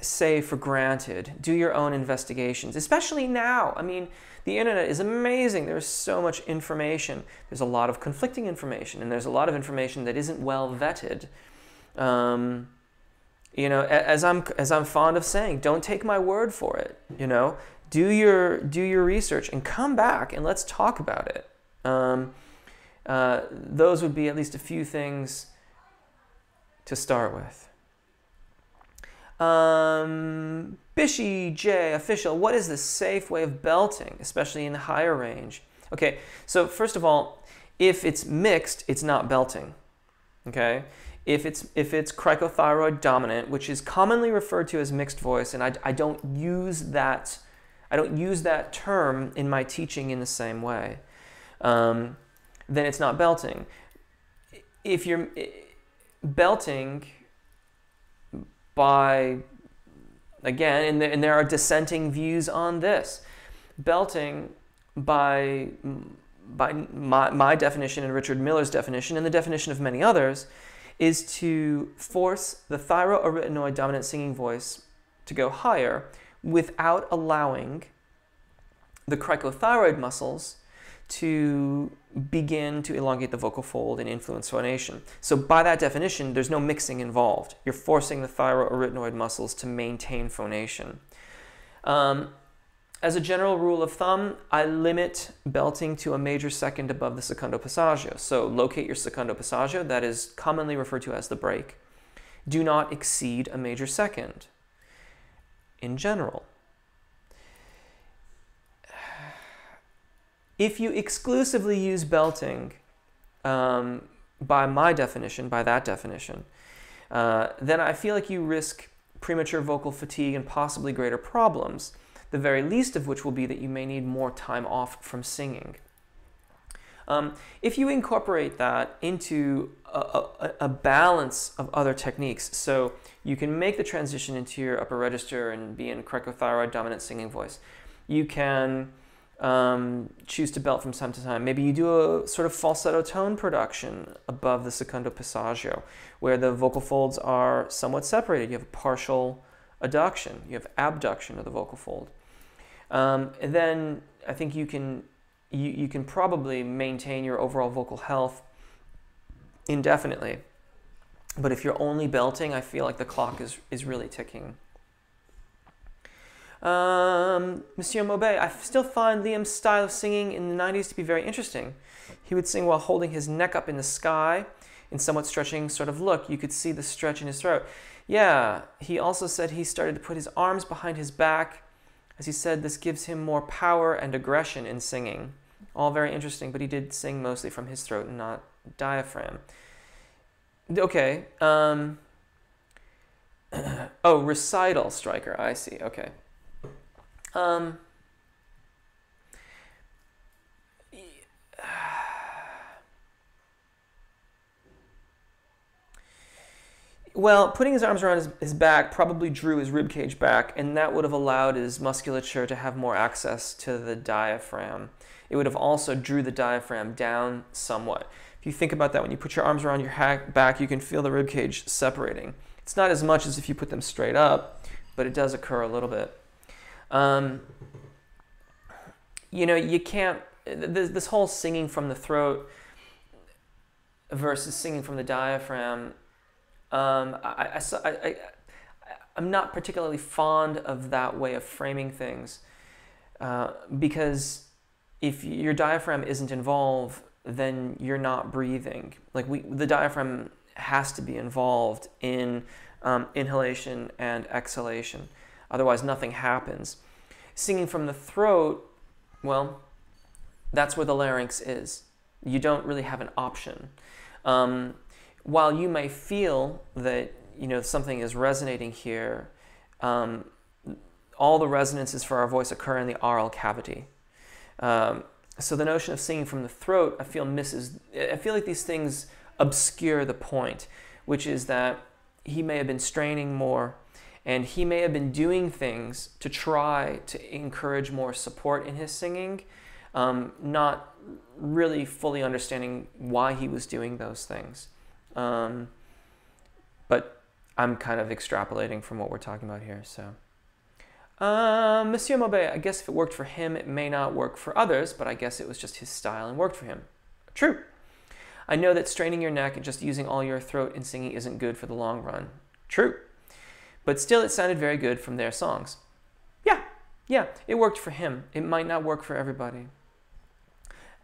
say for granted. Do your own investigations, especially now. I mean, the internet is amazing. There's so much information. There's a lot of conflicting information, and there's a lot of information that isn't well vetted. As I'm fond of saying, don't take my word for it. Do your research and come back and let's talk about it. Those would be at least a few things to start with. Bishy J official, what is the safe way of belting, especially in the higher range? Okay, so first of all, if it's mixed, it's not belting. Okay. If it's cricothyroid dominant, which is commonly referred to as mixed voice, and I don't use that term in my teaching in the same way, then it's not belting. If you're belting by, again, and there are dissenting views on this, belting by my definition and Richard Miller's definition and the definition of many others, is to force the thyroarytenoid dominant singing voice to go higher without allowing the cricothyroid muscles to begin to elongate the vocal fold and influence phonation. So by that definition, there's no mixing involved. You're forcing the thyroarytenoid muscles to maintain phonation. As a general rule of thumb, I limit belting to a major second above the secondo passaggio. So locate your secondo passaggio, that is commonly referred to as the break. Do not exceed a major second in general. If you exclusively use belting, by that definition, then I feel like you risk premature vocal fatigue and possibly greater problems, the very least of which will be that you may need more time off from singing. If you incorporate that into a balance of other techniques, so you can make the transition into your upper register and be in cricothyroid dominant singing voice. You can choose to belt from time to time. Maybe you do a sort of falsetto tone production above the secondo passaggio, where the vocal folds are somewhat separated. You have a partial adduction, you have abduction of the vocal fold. And then I think you can probably maintain your overall vocal health indefinitely. But if you're only belting, I feel like the clock is really ticking. Monsieur Maubet, I still find Liam's style of singing in the 90s to be very interesting. He would sing while holding his neck up in the sky in somewhat stretching sort of look. You could see the stretch in his throat. Yeah, he also said he started to put his arms behind his back. As he said, this gives him more power and aggression in singing. All very interesting, but he did sing mostly from his throat and not diaphragm. Okay. Oh, recital striker. I see. Okay. Well, putting his arms around his back probably drew his ribcage back, and that would have allowed his musculature to have more access to the diaphragm. It would have also drew the diaphragm down somewhat. If you think about that, when you put your arms around your back, you can feel the ribcage separating. It's not as much as if you put them straight up, but it does occur a little bit. You know, you can't, this whole singing from the throat versus singing from the diaphragm, I'm not particularly fond of that way of framing things, because if your diaphragm isn't involved, then you're not breathing. Like the diaphragm has to be involved in inhalation and exhalation. Otherwise, nothing happens. Singing from the throat, well, that's where the larynx is. You don't really have an option. While you may feel that, you know, something is resonating here, all the resonances for our voice occur in the oral cavity. So the notion of singing from the throat, I feel like these things obscure the point, which is that he may have been straining more, and he may have been doing things to try to encourage more support in his singing, not really fully understanding why he was doing those things. But I'm kind of extrapolating from what we're talking about here, so. Monsieur Maubet, I guess if it worked for him, it may not work for others, but I guess it was just his style and worked for him. True. I know that straining your neck and just using all your throat in singing isn't good for the long run. True. But still, it sounded very good from their songs. Yeah, it worked for him. It might not work for everybody.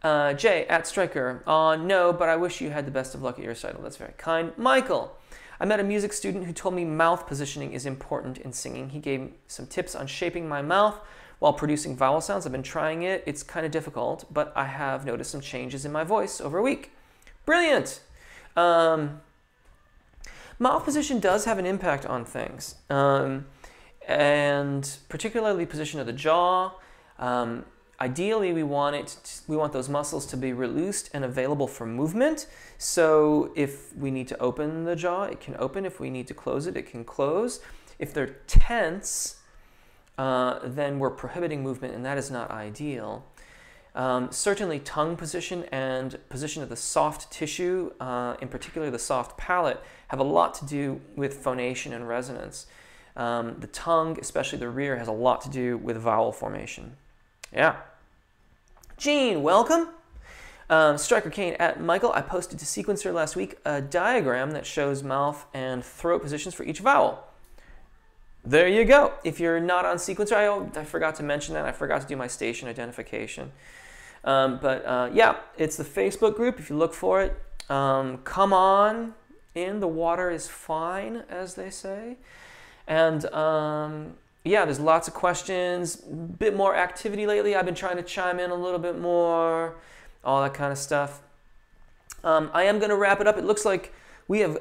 Jay, at Striker, no, but I wish you had the best of luck at your recital. That's very kind. Michael, I met a music student who told me mouth positioning is important in singing. He gave some tips on shaping my mouth while producing vowel sounds. I've been trying it. It's kind of difficult, but I have noticed some changes in my voice over a week. Brilliant! Mouth position does have an impact on things, and particularly position of the jaw. Ideally, we want those muscles to be released and available for movement. So if we need to open the jaw, it can open. If we need to close it, it can close. If they're tense, then we're prohibiting movement, and that is not ideal. Certainly tongue position and position of the soft tissue, in particular the soft palate, have a lot to do with phonation and resonance. The tongue, especially the rear, has a lot to do with vowel formation. Yeah. Gene, welcome. Striker Kane at Michael. I posted to Sequencer last week a diagram that shows mouth and throat positions for each vowel. There you go. If you're not on Sequencer, I forgot to mention that. I forgot to do my station identification. Yeah, it's the Facebook group. If you look for it, come on in. The water is fine, as they say. And yeah, there's lots of questions, a bit more activity lately. I've been trying to chime in a little bit more, all that kind of stuff. I am going to wrap it up. It looks like we have,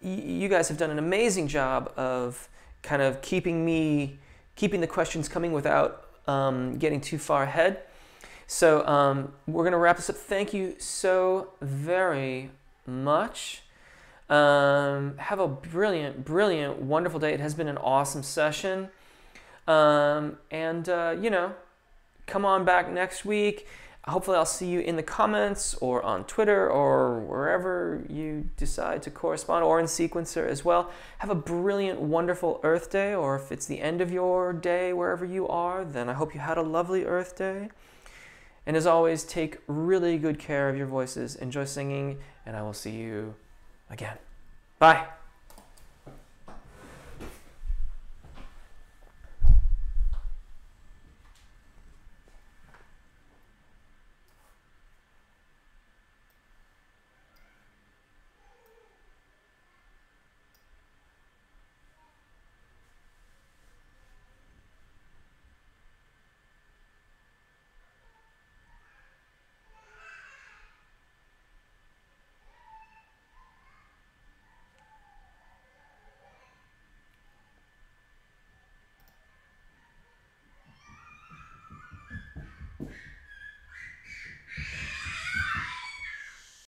you guys have done an amazing job of kind of keeping the questions coming without getting too far ahead. So we're going to wrap this up. Thank you so very much. Have a brilliant, wonderful day. It has been an awesome session. You know, come on back next week. Hopefully I'll see you in the comments or on Twitter or wherever you decide to correspond, or in Sequencer as well. Have a brilliant, wonderful Earth Day, or if it's the end of your day wherever you are, then I hope you had a lovely Earth Day. And as always, take really good care of your voices. Enjoy singing, and I will see you again. Bye.